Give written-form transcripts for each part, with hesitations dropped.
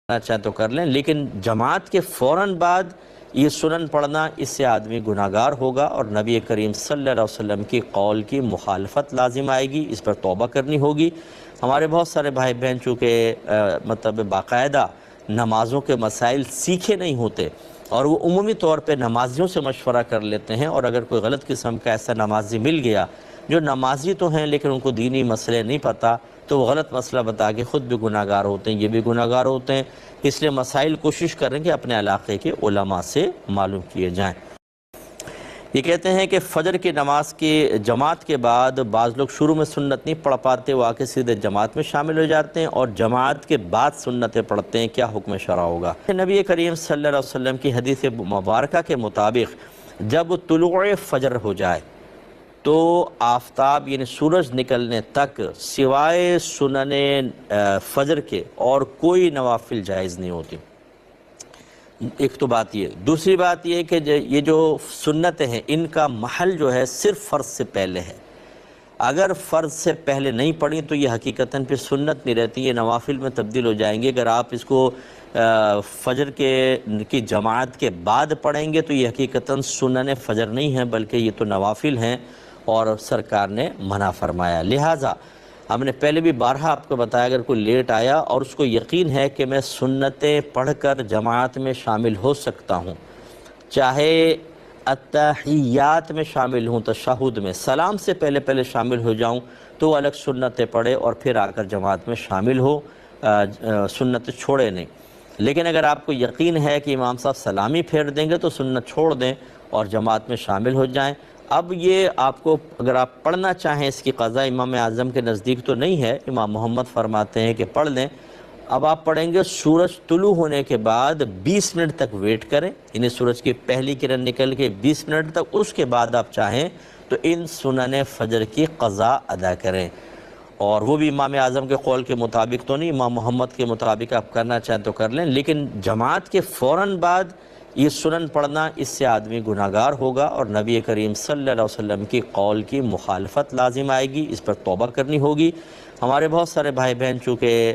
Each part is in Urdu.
چاہے تو کر لیں، لیکن جماعت کے فوراً بعد یہ سنن پڑھنا، اس سے آدمی گناہگار ہوگا اور نبی کریم صلی اللہ علیہ وسلم کی قول کی مخالفت لازم آئے گی، اس پر توبہ کرنی ہوگی۔ ہمارے بہت سارے بھائی بہن چونکہ مطلب باقاعدہ نمازوں کے مسائل سیکھے نہیں ہوتے اور وہ عمومی طور پہ نمازیوں سے مشورہ کر لیتے ہیں، اور اگر کوئی غلط قسم کا ایسا نمازی مل گیا جو نمازی تو ہیں لیکن ان کو دینی مسئلے نہیں پتہ، تو وہ غلط مسئلہ بتا کے خود بھی گناہگار ہوتے ہیں، یہ بھی گناہگار ہوتے ہیں۔ اس لیے مسائل کوشش کریں کہ اپنے علاقے کے علماء سے معلوم کیے جائیں۔ یہ کہتے ہیں کہ فجر کی نماز کی جماعت کے بعد بعض لوگ شروع میں سنت نہیں پڑھ پاتے، وہ آ کے سیدھے جماعت میں شامل ہو جاتے ہیں اور جماعت کے بعد سنتیں پڑھتے ہیں، کیا حکم شرع ہوگا؟ نبی کریم صلی اللہ علیہ وسلم کی حدیث مبارکہ کے مطابق جب طلوع فجر ہو جائے تو آفتاب یعنی سورج نکلنے تک سوائے سنن فجر کے اور کوئی نوافل جائز نہیں ہوتی۔ ایک تو بات یہ، دوسری بات یہ کہ یہ جو سنتیں ہیں ان کا محل جو ہے صرف فرض سے پہلے ہے۔ اگر فرض سے پہلے نہیں پڑھیں تو یہ حقیقتاً پھر سنت نہیں رہتی، یہ نوافل میں تبدیل ہو جائیں گے۔ اگر آپ اس کو فجر کی جماعت کے بعد پڑھیں گے تو یہ حقیقتاً سنن فجر نہیں ہیں بلکہ یہ تو نوافل ہیں اور سرکار نے منع فرمایا۔ لہٰذا ہم نے پہلے بھی بارہا آپ کو بتایا، اگر کوئی لیٹ آیا اور اس کو یقین ہے کہ میں سنتیں پڑھ کر جماعت میں شامل ہو سکتا ہوں، چاہے التحیات میں شامل ہوں، تشہد میں سلام سے پہلے شامل ہو جاؤں، تو الگ سنتیں پڑھے اور پھر آ کر جماعت میں شامل ہو، سنتیں چھوڑے نہیں۔ لیکن اگر آپ کو یقین ہے کہ امام صاحب سلامی پھیر دیں گے تو سنت چھوڑ دیں اور جماعت میں شامل ہو جائیں۔ اب یہ آپ کو اگر آپ پڑھنا چاہیں، اس کی قضا امام اعظم کے نزدیک تو نہیں ہے، امام محمد فرماتے ہیں کہ پڑھ لیں۔ اب آپ پڑھیں گے سورج طلوع ہونے کے بعد 20 منٹ تک ویٹ کریں، یعنی سورج کی پہلی کرن نکل کے 20 منٹ تک، اس کے بعد آپ چاہیں تو ان سنن فجر کی قضا ادا کریں، اور وہ بھی امام اعظم کے قول کے مطابق تو نہیں، امام محمد کے مطابق آپ کرنا چاہیں تو کر لیں، لیکن جماعت کے فوراً بعد یہ سنن پڑھنا، اس سے آدمی گناہگار ہوگا اور نبی کریم صلی اللہ علیہ وسلم کی قول کی مخالفت لازم آئے گی، اس پر توبہ کرنی ہوگی۔ ہمارے بہت سارے بھائی بہن چونکہ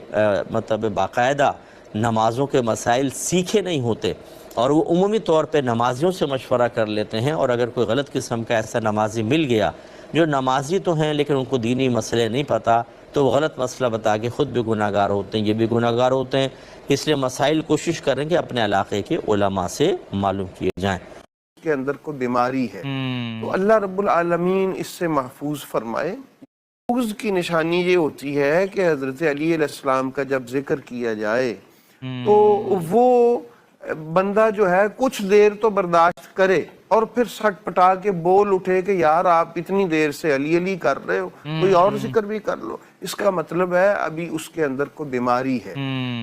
مطلب باقاعدہ نمازوں کے مسائل سیکھے نہیں ہوتے اور وہ عمومی طور پہ نمازیوں سے مشورہ کر لیتے ہیں، اور اگر کوئی غلط قسم کا ایسا نمازی مل گیا جو نمازی تو ہیں لیکن ان کو دینی مسئلے نہیں پتہ، تو وہ غلط مسئلہ بتا کے خود بھی گناہگار ہوتے ہیں، یہ بھی گناہگار ہوتے ہیں۔ اس لیے مسائل کوشش کریں کہ اپنے علاقے کے علماء سے معلوم کیے جائیں۔ کے اندر کوئی بیماری ہے تو اللہ رب العالمین اس سے محفوظ فرمائے۔ محفوظ کی نشانی یہ ہوتی ہے کہ حضرت علی علیہ السلام کا جب ذکر کیا جائے تو وہ بندہ جو ہے کچھ دیر تو برداشت کرے اور پھر سٹ پٹا کے بول اٹھے کہ یار آپ اتنی دیر سے علی علی کر رہے ہو، کوئی اور ذکر بھی کر لو، اس کا مطلب ہے ابھی اس کے اندر کوئی بیماری ہے۔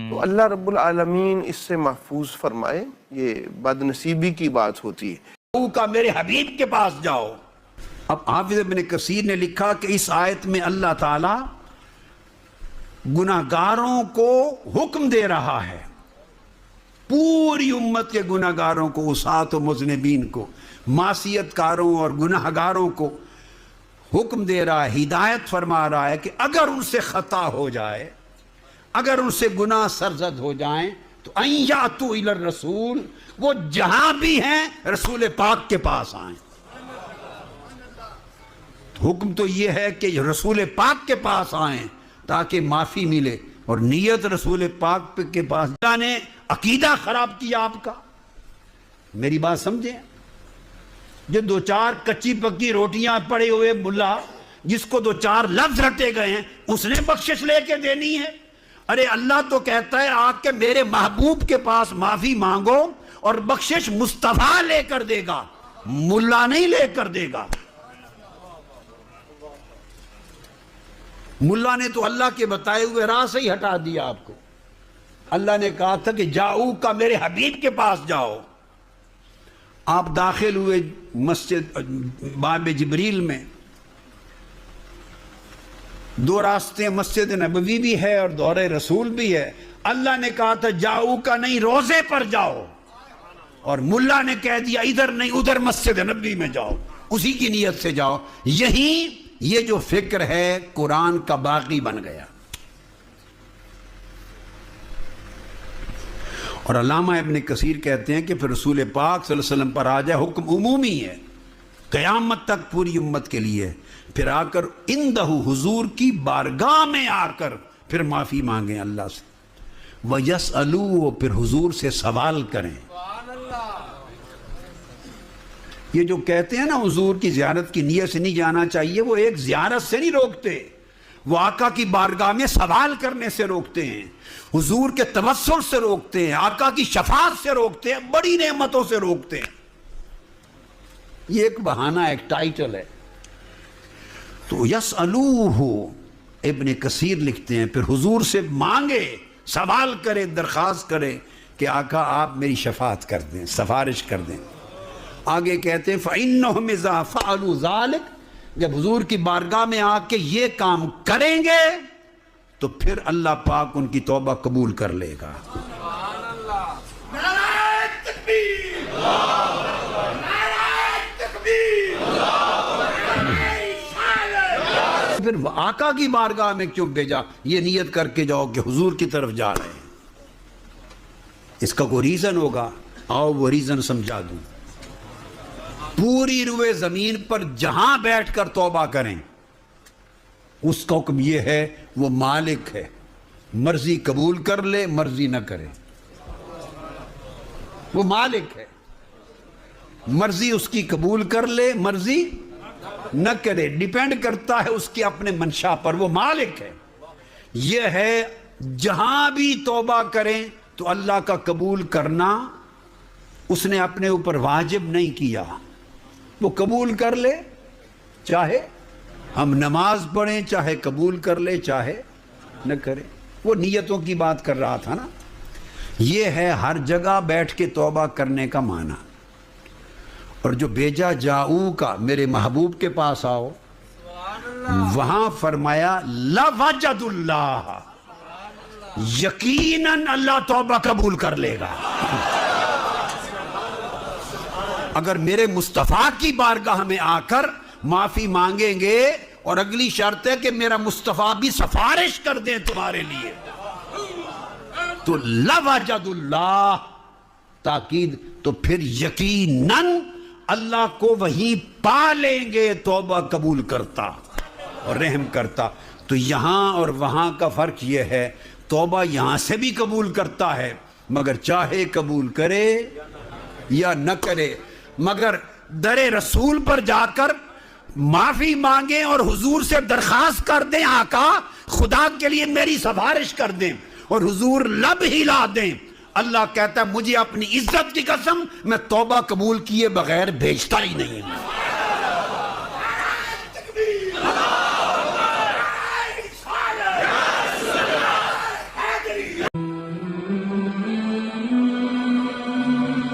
تو اللہ رب العالمین اس سے محفوظ فرمائے، یہ بد نصیبی کی بات ہوتی ہے۔ کا میرے حبیب کے پاس جاؤ۔ اب حافظ ابن کثیر نے لکھا کہ اس آیت میں اللہ تعالی گناہگاروں کو حکم دے رہا ہے، پوری امت کے گناہگاروں کو، عصاۃ و مذنبین کو، معصیت کاروں اور گناہگاروں کو حکم دے رہا ہے، ہدایت فرما رہا ہے کہ اگر ان سے خطا ہو جائے، اگر ان سے گناہ سرزد ہو جائیں تو ان یاتوا الی الرسول، وہ جہاں بھی ہیں رسول پاک کے پاس آئیں۔ حکم تو یہ ہے کہ رسول پاک کے پاس آئیں تاکہ معافی ملے، اور نیت رسول پاک کے پاس۔ اللہ نے عقیدہ خراب کیا آپ کا، میری بات سمجھیں، جو دو چار کچی پکی روٹیاں پڑے ہوئے ملا، جس کو دو چار لفظ رٹے گئے ہیں، اس نے بخشش لے کے دینی ہے؟ ارے اللہ تو کہتا ہے آ کے میرے محبوب کے پاس معافی مانگو اور بخشش مصطفیٰ لے کر دے گا، ملا نہیں لے کر دے گا۔ ملا نے تو اللہ کے بتائے ہوئے راہ سے ہی ہٹا دیا آپ کو۔ اللہ نے کہا تھا کہ جاؤ کا میرے حبیب کے پاس جاؤ۔ آپ داخل ہوئے مسجد باب جبریل میں، دو راستے، مسجد نبوی بھی ہے اور دور رسول بھی ہے۔ اللہ نے کہا تھا جاؤ کا نہیں، روزے پر جاؤ، اور ملا نے کہہ دیا ادھر نہیں ادھر مسجد نبوی میں جاؤ، اسی کی نیت سے جاؤ۔ یہی یہ جو فکر ہے قرآن کا باغی بن گیا۔ اور علامہ ابن کثیر کہتے ہیں کہ پھر رسول پاک صلی اللہ علیہ وسلم پر آ جائے حکم عمومی ہے، قیامت تک پوری امت کے لیے، پھر آ کر اندہ حضور کی بارگاہ میں آ کر پھر معافی مانگیں اللہ سے، وَيَسْأَلُوا، پھر حضور سے سوال کریں۔ یہ جو کہتے ہیں نا حضور کی زیارت کی نیت سے نہیں جانا چاہیے، وہ ایک زیارت سے نہیں روکتے، وہ آقا کی بارگاہ میں سوال کرنے سے روکتے ہیں، حضور کے توسل سے روکتے ہیں، آقا کی شفاعت سے روکتے ہیں، بڑی نعمتوں سے روکتے ہیں۔ یہ ایک بہانہ، ایک ٹائٹل ہے۔ تو یسألوہ، ابن کثیر لکھتے ہیں پھر حضور سے مانگے، سوال کرے، درخواست کرے کہ آقا آپ میری شفاعت کر دیں، سفارش کر دیں۔ آگے کہتے ہیں فَإِنَّهُمْ إِذَا فَعَلُوا ذَلِكَ، جب حضور کی بارگاہ میں آ کے یہ کام کریں گے تو پھر اللہ پاک ان کی توبہ قبول کر لے گا۔ نعرہ تکبیر، نعرہ تکبیر، پھر آقا کی بارگاہ میں کیوں بھیجا؟ یہ نیت کر کے جاؤ کہ حضور کی طرف جا رہے ہیں، اس کا کوئی ریزن ہوگا، آؤ وہ ریزن سمجھا دوں۔ پوری روئے زمین پر جہاں بیٹھ کر توبہ کریں، اس کا حکم یہ ہے وہ مالک ہے، مرضی قبول کر لے مرضی نہ کرے، وہ مالک ہے، مرضی اس کی قبول کر لے مرضی نہ کرے، ڈیپینڈ کرتا ہے اس کی اپنے منشا پر، وہ مالک ہے۔ یہ ہے جہاں بھی توبہ کریں تو اللہ کا قبول کرنا اس نے اپنے اوپر واجب نہیں کیا، وہ قبول کر لے، چاہے ہم نماز پڑھیں چاہے قبول کر لے چاہے نہ کرے، وہ نیتوں کی بات کر رہا تھا نا۔ یہ ہے ہر جگہ بیٹھ کے توبہ کرنے کا معنی۔ اور جو بیجا جاؤ کا میرے محبوب کے پاس آؤ، وہاں فرمایا لَوَجَدُ اللَّهَ، یقیناً اللہ توبہ قبول کر لے گا۔ اگر میرے مصطفیٰ کی بارگاہ میں آ کر معافی مانگیں گے، اور اگلی شرط ہے کہ میرا مصطفیٰ بھی سفارش کر دیں تمہارے لیے، تو لَوَجَدُ اللَّهَ، تاکید، تو پھر یقیناً اللہ کو وہیں پا لیں گے توبہ قبول کرتا اور رحم کرتا۔ تو یہاں اور وہاں کا فرق یہ ہے، توبہ یہاں سے بھی قبول کرتا ہے مگر چاہے قبول کرے یا نہ کرے، مگر در رسول پر جا کر معافی مانگیں اور حضور سے درخواست کر دیں آقا خدا کے لیے میری سفارش کر دیں، اور حضور لب ہلا دیں، اللہ کہتا ہے مجھے اپنی عزت کی قسم میں توبہ قبول کیے بغیر بھیجتا ہی نہیں ہوں۔